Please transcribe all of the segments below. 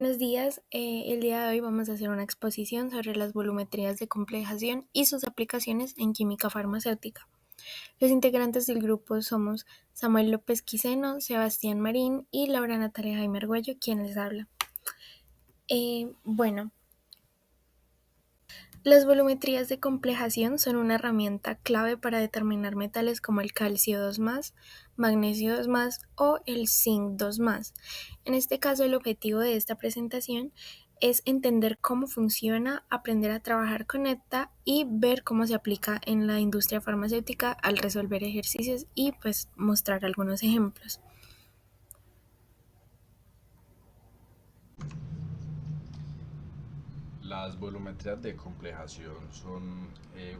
Buenos días, el día de hoy vamos a hacer una exposición sobre las volumetrías de complejación y sus aplicaciones en química farmacéutica. Los integrantes del grupo somos Samuel López Quiseno, Sebastián Marín y Laura Natalia Jaime Argüello, quien les habla. Bueno, las volumetrías de complejación son una herramienta clave para determinar metales como el calcio 2+, magnesio 2+, o el zinc 2+. En este caso, el objetivo de esta presentación es entender cómo funciona, aprender a trabajar con esta y ver cómo se aplica en la industria farmacéutica al resolver ejercicios y pues mostrar algunos ejemplos. Las volumetrías de complejación son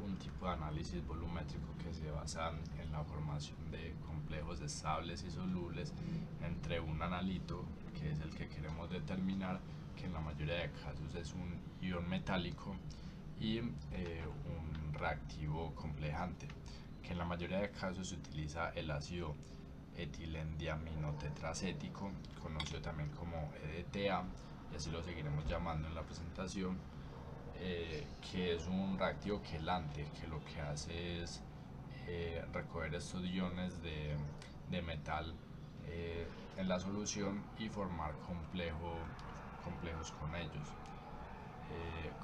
un tipo de análisis volumétrico que se basa en la formación de complejos estables y solubles entre un analito, que es el que queremos determinar, que en la mayoría de casos es un ion metálico, y un reactivo complejante, que en la mayoría de casos se utiliza el ácido etilendiaminotetracético, conocido también como EDTA, y así lo seguiremos llamando en la presentación, que es un reactivo quelante, que lo que hace es recoger estos iones de metal en la solución y formar complejos con ellos.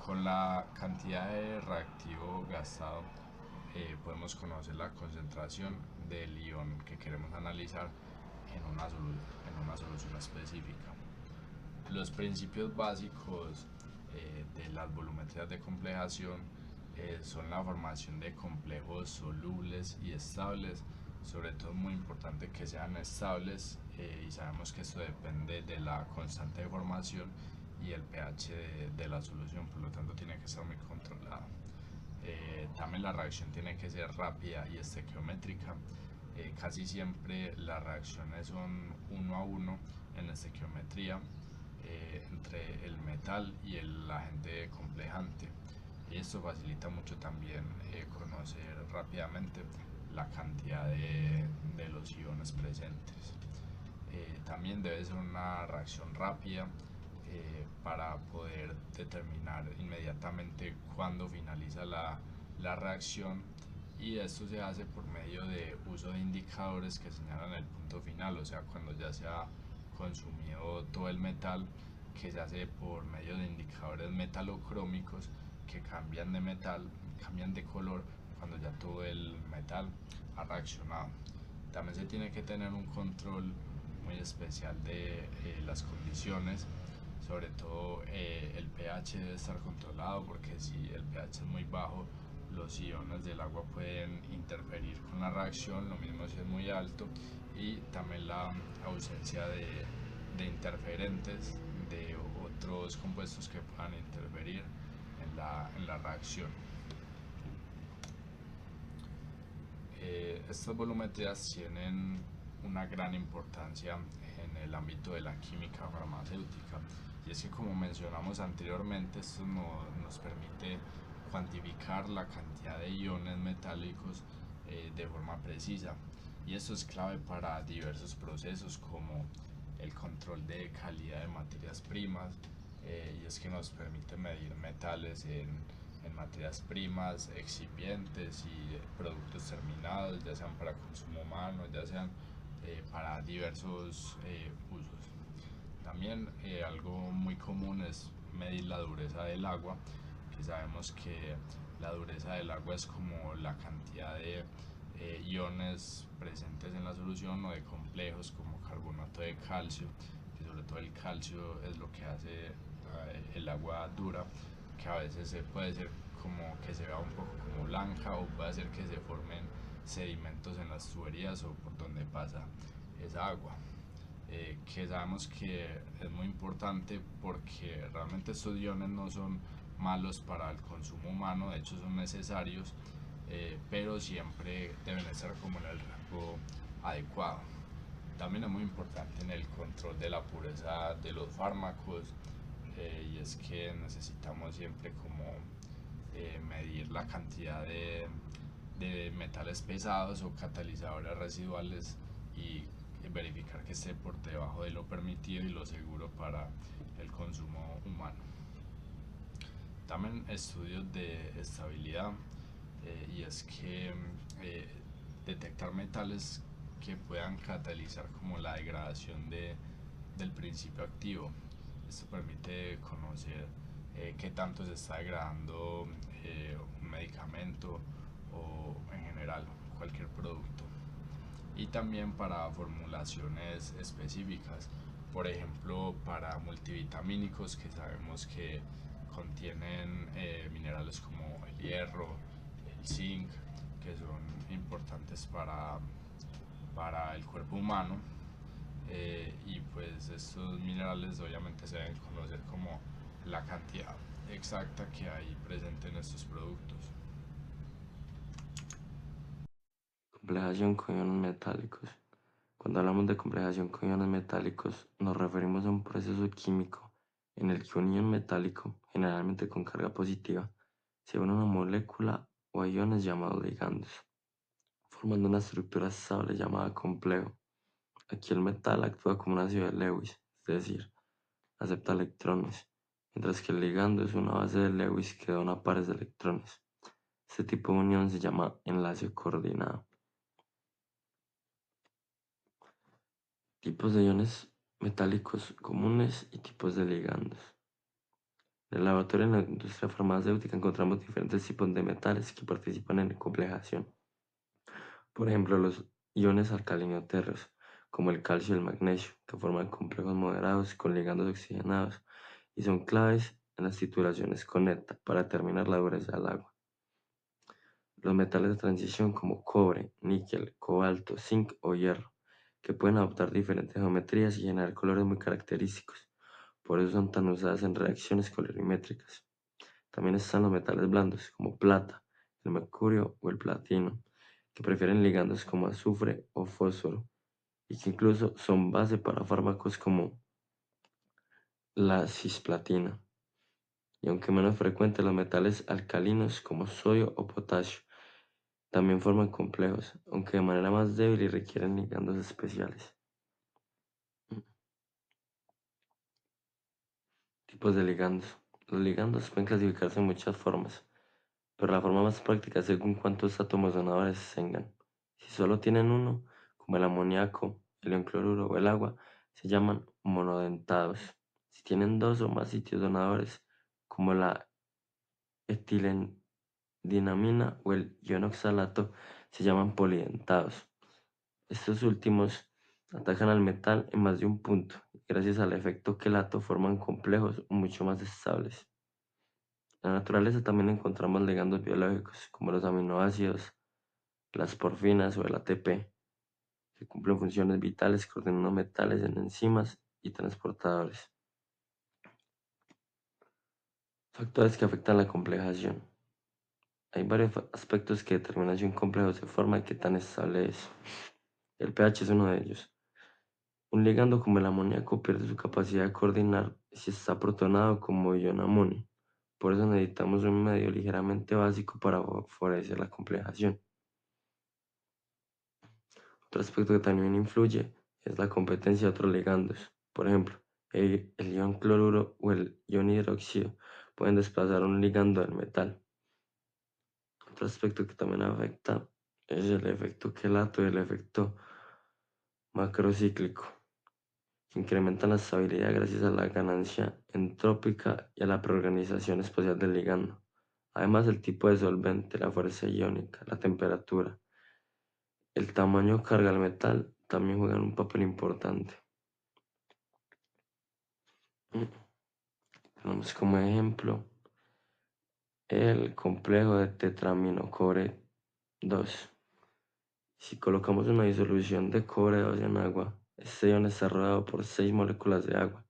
Con la cantidad de reactivo gastado podemos conocer la concentración del ion que queremos analizar en una solución específica. Los principios básicos de las volumetrías de complejación son la formación de complejos solubles y estables. Sobre todo es muy importante que sean estables, y sabemos que esto depende de la constante de formación y el pH de la solución, por lo tanto tiene que estar muy controlada. También la reacción tiene que ser rápida y estequiométrica. Casi siempre las reacciones son 1 a 1 en estequiometría entre el metal y el agente complejante. Y esto facilita mucho también conocer rápidamente la cantidad de los iones presentes. También debe ser una reacción rápida para poder determinar inmediatamente cuándo finaliza la reacción, y esto se hace por medio de uso de indicadores que señalan el punto final, o sea, cuando ya se ha consumido todo el metal, que se hace por medio de indicadores metalocrómicos que cambian de color cuando ya todo el metal ha reaccionado. También se tiene que tener un control muy especial de las condiciones, sobre todo el pH debe estar controlado, porque si el pH es muy bajo, los iones del agua pueden interferir con la reacción, lo mismo si es muy alto, y también la ausencia de interferentes de otros compuestos que puedan interferir en la reacción. Estas volumetrías tienen una gran importancia en el ámbito de la química farmacéutica, y es que, como mencionamos anteriormente, esto nos permite cuantificar la cantidad de iones metálicos de forma precisa, y esto es clave para diversos procesos como el control de calidad de materias primas, y es que nos permite medir metales en materias primas, excipientes y productos terminados, ya sean para consumo humano, ya sean para diversos usos. También algo muy común es medir la dureza del agua, que sabemos que la dureza del agua es como la cantidad de iones presentes en la solución, o de complejos como carbonato de calcio, que sobre todo el calcio es lo que hace el agua dura, que a veces puede ser como que se vea un poco como blanca, o puede ser que se formen sedimentos en las tuberías o por donde pasa esa agua. Que sabemos que es muy importante porque realmente estos iones no son malos para el consumo humano, de hecho son necesarios, pero siempre deben estar como en el rango adecuado. También es muy importante en el control de la pureza de los fármacos, y es que necesitamos siempre como medir la cantidad de metales pesados o catalizadores residuales, y verificar que esté por debajo de lo permitido y lo seguro para el consumo humano. También estudios de estabilidad, y es que detectar metales que puedan catalizar como la degradación del principio activo. Esto permite conocer qué tanto se está degradando un medicamento o en general cualquier producto. Y también para formulaciones específicas, por ejemplo para multivitamínicos que sabemos que contienen minerales como el hierro, el zinc, que son importantes para el cuerpo humano. Y pues estos minerales obviamente se deben conocer como la cantidad exacta que hay presente en estos productos. Complejación con iones metálicos. Cuando hablamos de complejación con iones metálicos, nos referimos a un proceso químico en el que un ion metálico, generalmente con carga positiva, se une a una molécula o a iones llamados ligandos, formando una estructura estable llamada complejo. Aquí el metal actúa como un ácido de Lewis, es decir, acepta electrones, mientras que el ligando es una base de Lewis que dona pares de electrones. Este tipo de unión se llama enlace coordinado. Tipos de iones metálicos comunes y tipos de ligandos. En el laboratorio en la industria farmacéutica encontramos diferentes tipos de metales que participan en la complejación. Por ejemplo, los iones alcalino-térreos, como el calcio y el magnesio, que forman complejos moderados con ligandos oxigenados y son claves en las titulaciones con neta para determinar la dureza del agua. Los metales de transición como cobre, níquel, cobalto, zinc o hierro, que pueden adoptar diferentes geometrías y generar colores muy característicos, por eso son tan usadas en reacciones colorimétricas. También están los metales blandos, como plata, el mercurio o el platino, que prefieren ligandos como azufre o fósforo, y que incluso son base para fármacos como la cisplatina. Y aunque menos frecuentes, los metales alcalinos como sodio o potasio también forman complejos, aunque de manera más débil y requieren ligandos especiales. Tipos de ligandos. Los ligandos pueden clasificarse en muchas formas, pero la forma más práctica es según cuántos átomos donadores tengan. Si solo tienen uno, como el amoníaco, el ion cloruro o el agua, se llaman monodentados. Si tienen dos o más sitios donadores, como la etilendinamina o el ion oxalato, se llaman polidentados. Estos últimos atacan al metal en más de un punto y gracias al efecto quelato forman complejos mucho más estables. En la naturaleza también encontramos ligandos biológicos como los aminoácidos, las porfinas o el ATP, que cumplen funciones vitales coordinando metales en enzimas y transportadores. Factores que afectan la complejación. Hay varios aspectos que determinan si un complejo se forma y qué tan estable es. El pH es uno de ellos. Un ligando como el amoníaco pierde su capacidad de coordinar si está protonado como ion amonio. Por eso necesitamos un medio ligeramente básico para favorecer la complejación. Otro aspecto que también influye es la competencia de otros ligandos. Por ejemplo, el ion cloruro o el ion hidróxido pueden desplazar un ligando del metal. Otro aspecto que también afecta es el efecto quelato y el efecto macrocíclico, que incrementan la estabilidad gracias a la ganancia entrópica y a la preorganización espacial del ligando. Además, el tipo de solvente, la fuerza iónica, la temperatura, el tamaño o carga del metal también juegan un papel importante. Tenemos como ejemplo el complejo de tetraminocobre 2. Si colocamos una disolución de cobre 2 en agua, este ion está rodeado por 6 moléculas de agua,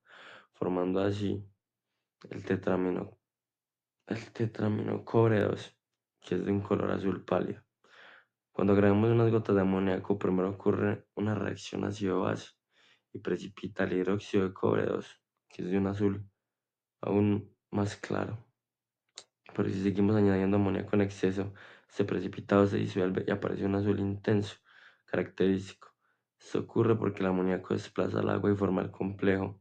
formando así el tetramino, el tetraminocobre 2, que es de un color azul pálido. Cuando agregamos unas gotas de amoníaco, primero ocurre una reacción ácido-base y precipita el hidróxido de cobre 2, que es de un azul aún más claro. Pero si seguimos añadiendo amoníaco en exceso, este precipitado se disuelve y aparece un azul intenso, característico. Esto ocurre porque el amoníaco desplaza el agua y forma el complejo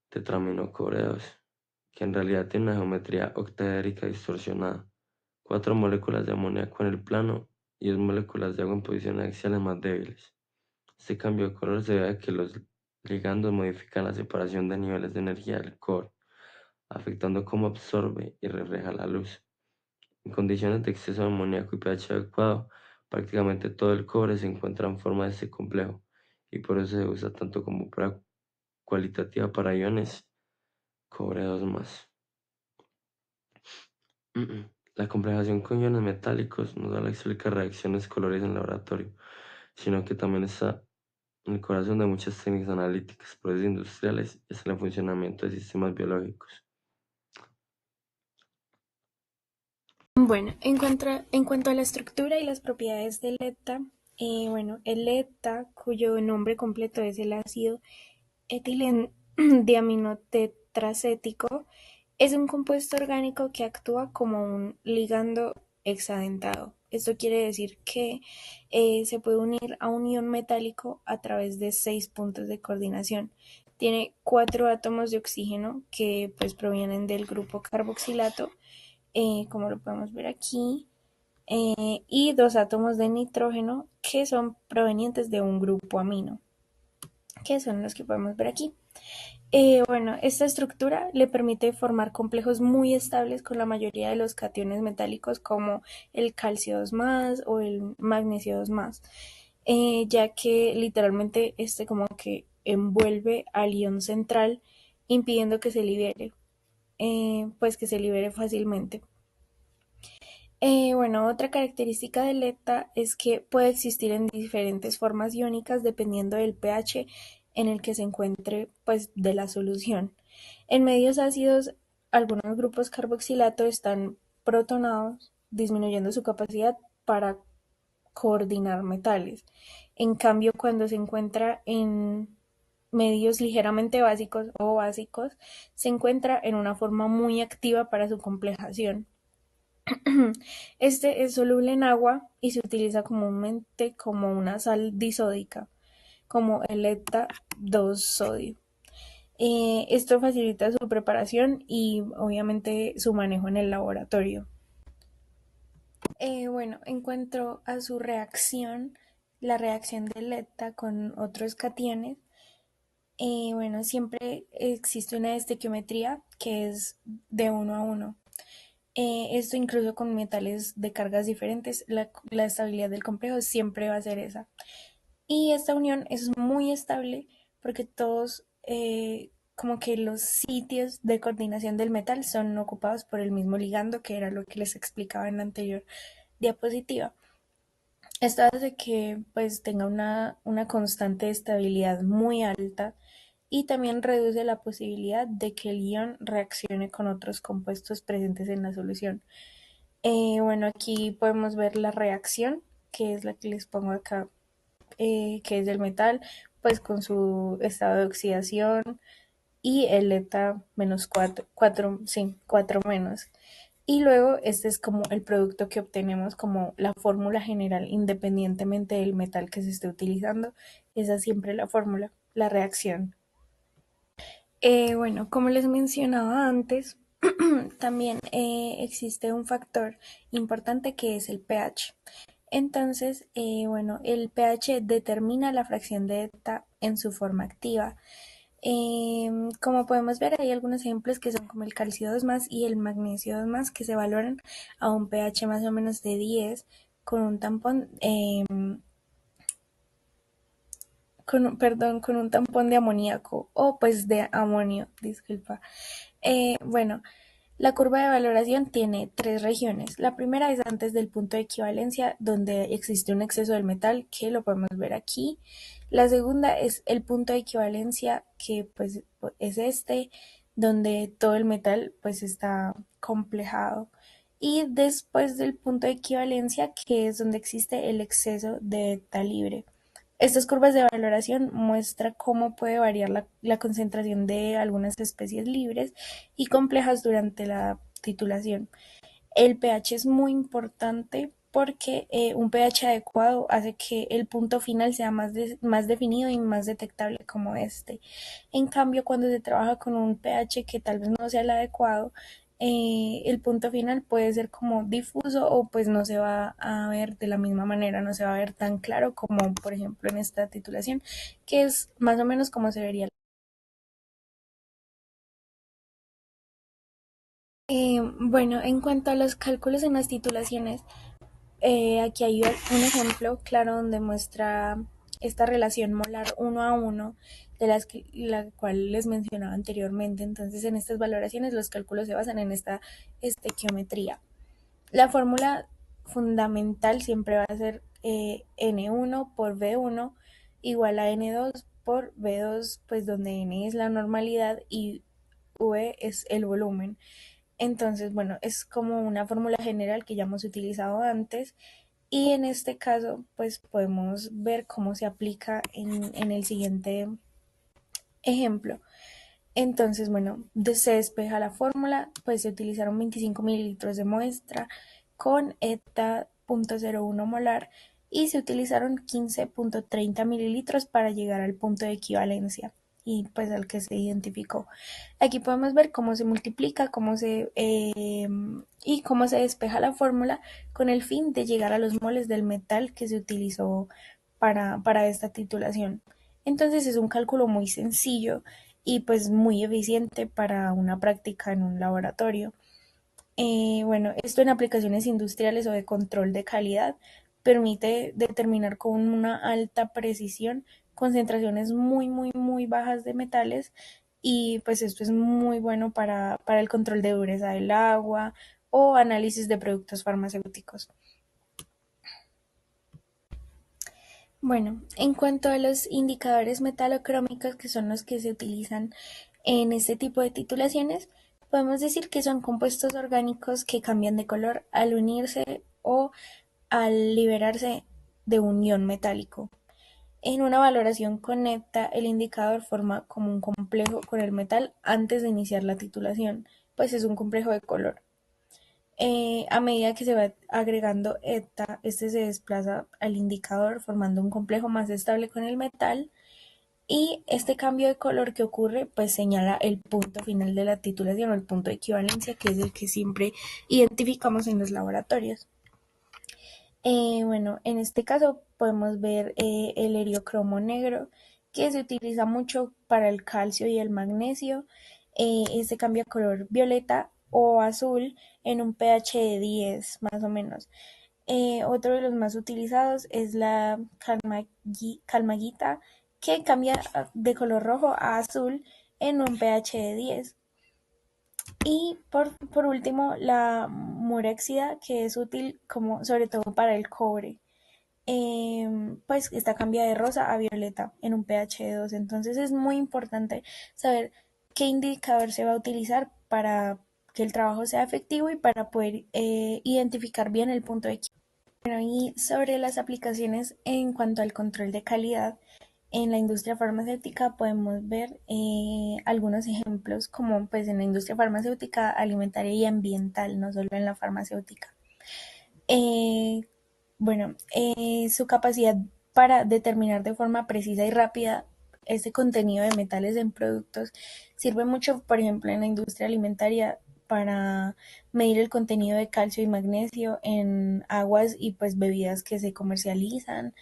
tetraminocobre 2, que en realidad tiene una geometría octaédrica distorsionada. 4 moléculas de amoníaco en el plano y 2 moléculas de agua en posiciones axiales más débiles. Este cambio de color se debe a que los ligandos modifican la separación de niveles de energía del cobre, afectando cómo absorbe y refleja la luz. En condiciones de exceso de amoníaco y pH adecuado, prácticamente todo el cobre se encuentra en forma de este complejo, y por eso se usa tanto como prueba cualitativa para iones cobre 2+. La complejación con iones metálicos no solo explica reacciones colores en laboratorio, sino que también está en el corazón de muchas técnicas analíticas, procesos industriales y hasta el funcionamiento de sistemas biológicos. Bueno, en cuanto a la estructura y las propiedades del ETA, bueno, el ETA, cuyo nombre completo es el ácido etilendiaminotetracético, es un compuesto orgánico que actúa como un ligando hexadentado. Esto quiere decir que se puede unir a un ion metálico a través de 6 puntos de coordinación. Tiene 4 átomos de oxígeno que pues provienen del grupo carboxilato, como lo podemos ver aquí, y 2 átomos de nitrógeno que son provenientes de un grupo amino, que son los que podemos ver aquí. Bueno, esta estructura le permite formar complejos muy estables con la mayoría de los cationes metálicos como el calcio 2+ o el magnesio 2+, ya que literalmente este como que envuelve al ion central impidiendo que se libere, pues que se libere fácilmente. Bueno, otra característica del ETA es que puede existir en diferentes formas iónicas dependiendo del pH en el que se encuentre, pues, de la solución. En medios ácidos, algunos grupos carboxilato están protonados, disminuyendo su capacidad para coordinar metales. En cambio, cuando se encuentra en medios ligeramente básicos o básicos, se encuentra en una forma muy activa para su complejación. Este es soluble en agua y se utiliza comúnmente como una sal disódica, como el ETA2 sodio. Esto facilita su preparación y obviamente su manejo en el laboratorio. Bueno, en cuanto a su reacción, la reacción del ETA con otros cationes, bueno, siempre existe una estequiometría que es de 1 a 1. Esto incluso con metales de cargas diferentes, la estabilidad del complejo siempre va a ser esa. Y esta unión es muy estable porque todos, como que los sitios de coordinación del metal son ocupados por el mismo ligando, que era lo que les explicaba en la anterior diapositiva. Esto hace que pues tenga una constante de estabilidad muy alta y también reduce la posibilidad de que el ion reaccione con otros compuestos presentes en la solución. Bueno, aquí podemos ver la reacción, que es la que les pongo acá, que es del metal, pues con su estado de oxidación y el ETA -4, sí, 4 menos. Y luego este es como el producto que obtenemos como la fórmula general, independientemente del metal que se esté utilizando. Esa es siempre la fórmula, la reacción. Bueno, como les mencionaba antes, también existe un factor importante que es el pH. Entonces, bueno, el pH determina la fracción de ETA en su forma activa. Como podemos ver, hay algunos ejemplos que son como el calcio 2+ y el magnesio 2+, que se valoran a un pH más o menos de 10 con un tampón, con un tampón de amoníaco o pues de amonio, disculpa. Bueno, la curva de valoración tiene 3 regiones. La primera es antes del punto de equivalencia, donde existe un exceso del metal, que lo podemos ver aquí. La segunda es el punto de equivalencia, que pues es este, donde todo el metal pues está complejado. Y después del punto de equivalencia, que es donde existe el exceso de ETA libre. Estas curvas de valoración muestran cómo puede variar la concentración de algunas especies libres y complejas durante la titulación. El pH es muy importante porque un pH adecuado hace que el punto final sea más definido y más detectable como este. En cambio, cuando se trabaja con un pH que tal vez no sea el adecuado, el punto final puede ser como difuso o pues no se va a ver de la misma manera, no se va a ver tan claro como por ejemplo en esta titulación, que es más o menos como se vería. Bueno, en cuanto a los cálculos en las titulaciones, aquí hay un ejemplo claro donde muestra esta relación molar uno a uno de la cual les mencionaba anteriormente. Entonces, en estas valoraciones los cálculos se basan en esta estequiometría. La fórmula fundamental siempre va a ser N1 por V1 igual a N2 por V2, pues donde N es la normalidad y V es el volumen. Entonces, bueno, es como una fórmula general que ya hemos utilizado antes y en este caso, pues podemos ver cómo se aplica en el siguiente ejemplo. Entonces, bueno, se despeja la fórmula, pues se utilizaron 25 mililitros de muestra con eta 0.01 molar y se utilizaron 15.30 mililitros para llegar al punto de equivalencia y pues al que se identificó. Aquí podemos ver cómo se multiplica, y cómo se despeja la fórmula con el fin de llegar a los moles del metal que se utilizó para esta titulación. Entonces es un cálculo muy sencillo y pues muy eficiente para una práctica en un laboratorio. Bueno, esto en aplicaciones industriales o de control de calidad permite determinar con una alta precisión concentraciones muy bajas de metales y pues esto es muy bueno para el control de dureza del agua o análisis de productos farmacéuticos. Bueno, en cuanto a los indicadores metalocrómicos, que son los que se utilizan en este tipo de titulaciones, podemos decir que son compuestos orgánicos que cambian de color al unirse o al liberarse de un ion metálico. En una valoración conecta, el indicador forma como un complejo con el metal antes de iniciar la titulación, pues es un complejo de color. A medida que se va agregando eta, este se desplaza al indicador formando un complejo más estable con el metal y este cambio de color que ocurre pues señala el punto final de la titulación o el punto de equivalencia que es el que siempre identificamos en los laboratorios. Bueno, en este caso podemos ver el heliocromo negro que se utiliza mucho para el calcio y el magnesio. Este cambia color violeta o azul en un pH de 10 más o menos. Otro de los más utilizados es la calmaguita que cambia de color rojo a azul en un pH de 10. Y por último, la murexida, que es útil como sobre todo para el cobre. Pues esta cambia de rosa a violeta en un pH de 2. Entonces es muy importante saber qué indicador se va a utilizar para que el trabajo sea efectivo y para poder identificar bien el punto de equilibrio. Bueno, y sobre las aplicaciones en cuanto al control de calidad, en la industria farmacéutica podemos ver algunos ejemplos como pues en la industria farmacéutica, alimentaria y ambiental, no solo en la farmacéutica. Eh, bueno, su capacidad para determinar de forma precisa y rápida ese contenido de metales en productos sirve mucho, por ejemplo, en la industria alimentaria para medir el contenido de calcio y magnesio en aguas y pues bebidas que se comercializan,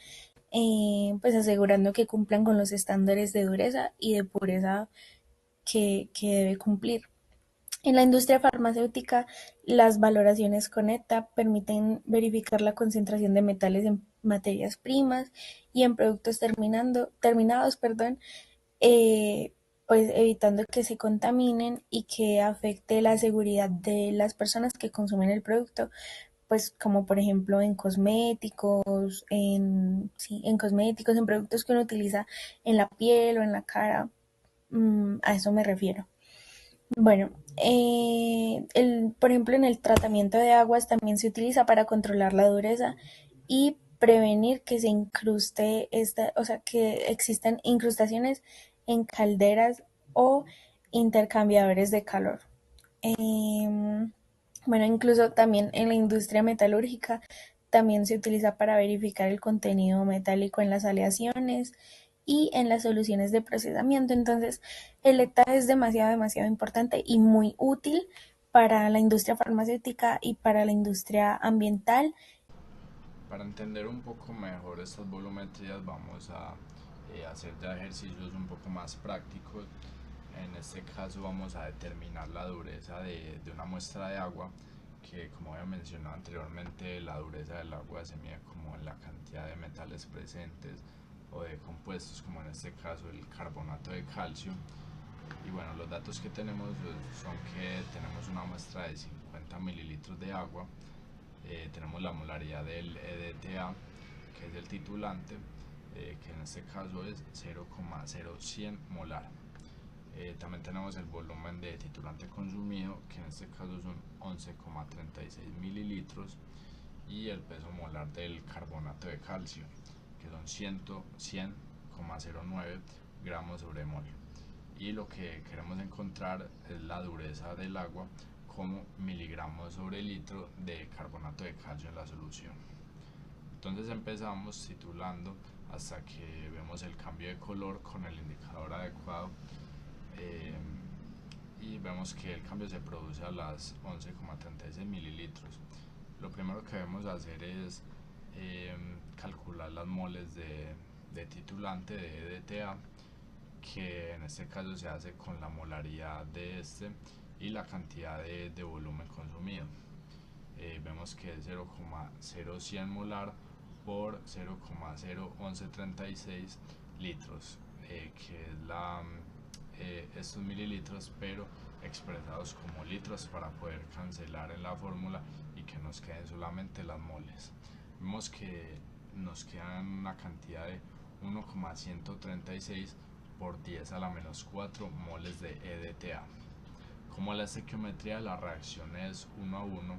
pues asegurando que cumplan con los estándares de dureza y de pureza que debe cumplir. En la industria farmacéutica, las valoraciones con ETA permiten verificar la concentración de metales en materias primas y en productos terminados, eh, pues evitando que se contaminen y que afecte la seguridad de las personas que consumen el producto, pues como por ejemplo en cosméticos, sí, en cosméticos, en productos que uno utiliza en la piel o en la cara, a eso me refiero. Bueno, por ejemplo, en el tratamiento de aguas también se utiliza para controlar la dureza y prevenir que se incruste o sea, que existan incrustaciones en calderas o intercambiadores de calor. Bueno, incluso también en la industria metalúrgica También se utiliza para verificar el contenido metálico en las aleaciones y en las soluciones de procesamiento. Entonces, el ETA es demasiado importante y muy útil para la industria farmacéutica y para la industria ambiental. Para entender un poco mejor estas volumetrías vamos a hacer ya ejercicios un poco más prácticos. En este caso vamos a determinar la dureza de una muestra de agua, que como había mencionado anteriormente, la dureza del agua se mide como en la cantidad de metales presentes o de compuestos, como en este caso el carbonato de calcio. Y bueno, los datos que tenemos son que tenemos una muestra de 50 mililitros de agua, tenemos la molaridad del EDTA, que es el titulante, que en este caso es 0,0100 molar. También tenemos el volumen de titulante consumido, que en este caso son 11,36 mililitros, y el peso molar del carbonato de calcio, que son 100,09 gramos sobre mol. Y lo que queremos encontrar es la dureza del agua como miligramos sobre litro de carbonato de calcio en la solución. Entonces empezamos titulando hasta que vemos el cambio de color con el indicador adecuado, y vemos que el cambio se produce a las 11,36 mililitros. Lo primero que debemos hacer es calcular las moles de titulante de EDTA, que en este caso se hace con la molaridad de este y la cantidad de volumen consumido. Vemos que es 0,0100 molar por 0,01136 litros, que es estos mililitros, pero expresados como litros para poder cancelar en la fórmula y que nos queden solamente las moles. Vemos que nos quedan una cantidad de 1,136 por 10 a la menos 4 moles de EDTA. Como la estequiometría de la reacción es 1 a 1,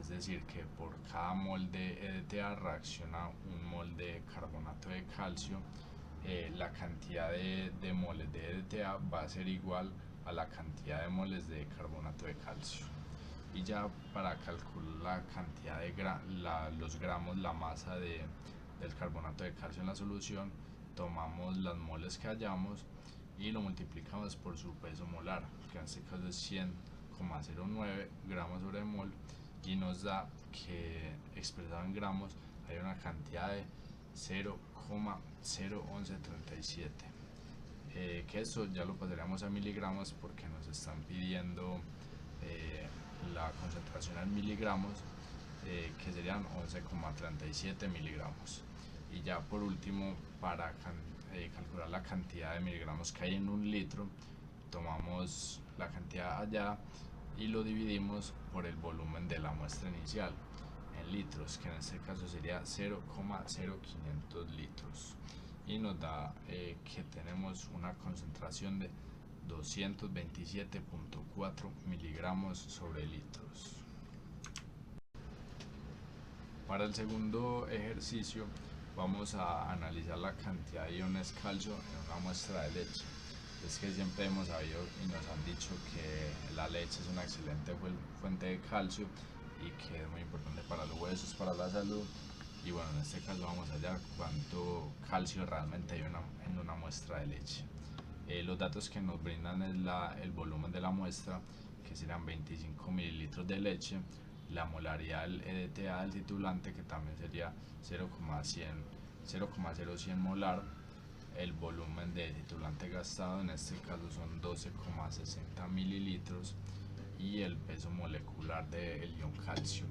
es decir que por cada mol de EDTA reacciona un mol de carbonato de calcio, la cantidad de moles de EDTA va a ser igual a la cantidad de moles de carbonato de calcio. Y ya para calcular la cantidad de los gramos, la masa del carbonato de calcio en la solución, tomamos las moles que hallamos y lo multiplicamos por su peso molar, que en este caso es 100,09 gramos sobre mol, y nos da que expresado en gramos hay una cantidad de 0,01137, que eso ya lo pasaríamos a miligramos porque nos están pidiendo la concentración en miligramos, que serían 11,37 miligramos. Y ya por último, para calcular la cantidad de miligramos que hay en un litro, tomamos la cantidad allá y lo dividimos por el volumen de la muestra inicial en litros, que en este caso sería 0,0500 litros, y nos da que tenemos una concentración de 227,4 miligramos sobre litros. Para el segundo ejercicio vamos a analizar la cantidad de iones calcio en una muestra de leche. Es que siempre hemos sabido y nos han dicho que la leche es una excelente fuente de calcio y que es muy importante para los huesos, para la salud. Y bueno, en este caso vamos a hallar cuánto calcio realmente hay en una muestra de leche. Los datos que nos brindan es el volumen de la muestra, que serán 25 mililitros de leche, la molaridad del EDTA del titulante, que también sería 0,0100 molar, el volumen de titulante gastado, en este caso son 12,60 mililitros, y el peso molecular del ion calcio,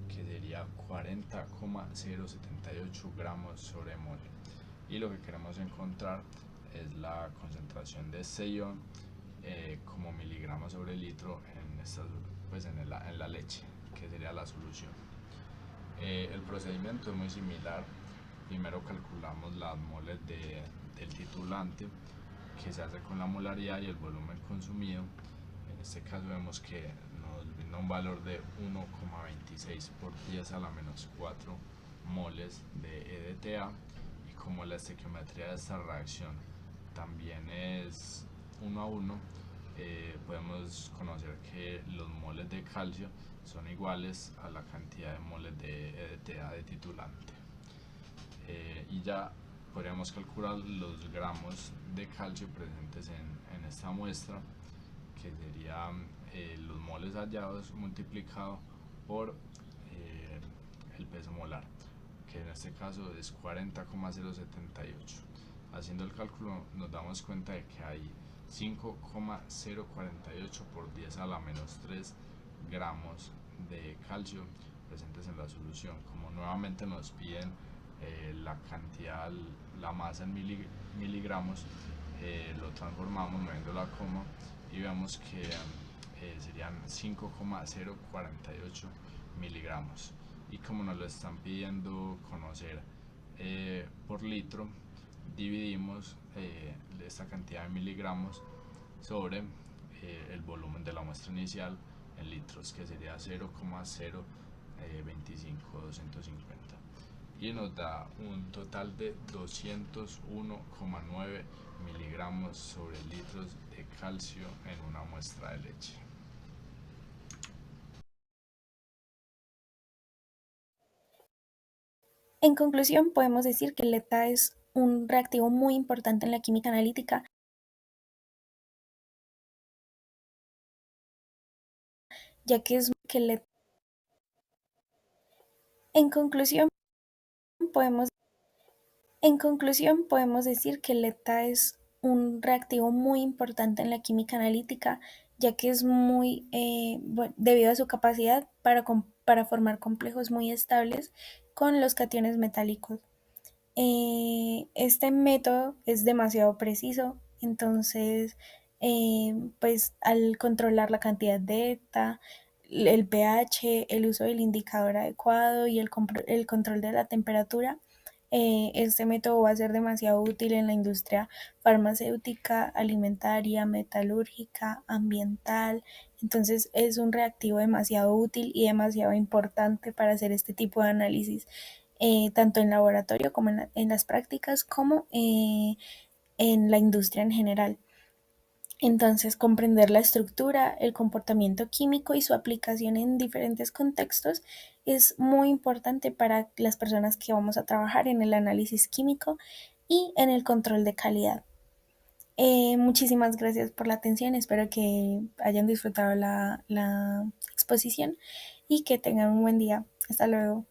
que sería 40,078 gramos sobre mol. Y lo que queremos encontrar es la concentración de este ion como miligramos sobre litro en la leche, que sería la solución. El procedimiento es muy similar. Primero calculamos las moles del titulante, que se hace con la molaridad y el volumen consumido. En este caso vemos que nos brinda un valor de 1,26 por 10 a la menos 4 moles de EDTA, y como la estequiometría de esta reacción también es 1 a 1, podemos conocer que los moles de calcio son iguales a la cantidad de moles de EDTA de titulante. Y ya podríamos calcular los gramos de calcio presentes en esta muestra, que serían los moles hallados multiplicado por el peso molar, que en este caso es 40,078. Haciendo el cálculo nos damos cuenta de que hay 5,048 por 10 a la menos 3 gramos de calcio presentes en la solución. Como nuevamente nos piden la cantidad, la masa en miligramos, lo transformamos moviendo la coma y vemos que serían 5,048 miligramos. Y como nos lo están pidiendo conocer por litro, dividimos esta cantidad de miligramos sobre el volumen de la muestra inicial en litros, que sería 0,025250, y nos da un total de 201,9 miligramos sobre litros de calcio en una muestra de leche. En conclusión, podemos decir que el ETA es un reactivo muy importante en la química analítica, ya que es que en conclusión podemos decir que el ETA es un reactivo muy importante en la química analítica, ya que es muy, debido a su capacidad para formar complejos muy estables con los cationes metálicos. Este método es demasiado preciso, entonces, pues al controlar la cantidad de ETA, el pH, el uso del indicador adecuado y el control de la temperatura, este método va a ser demasiado útil en la industria farmacéutica, alimentaria, metalúrgica, ambiental. Entonces es un reactivo demasiado útil y demasiado importante para hacer este tipo de análisis, tanto en laboratorio como en las prácticas, como en la industria en general. Entonces, comprender la estructura, el comportamiento químico y su aplicación en diferentes contextos es muy importante para las personas que vamos a trabajar en el análisis químico y en el control de calidad. Muchísimas gracias por la atención, espero que hayan disfrutado la exposición y que tengan un buen día. Hasta luego.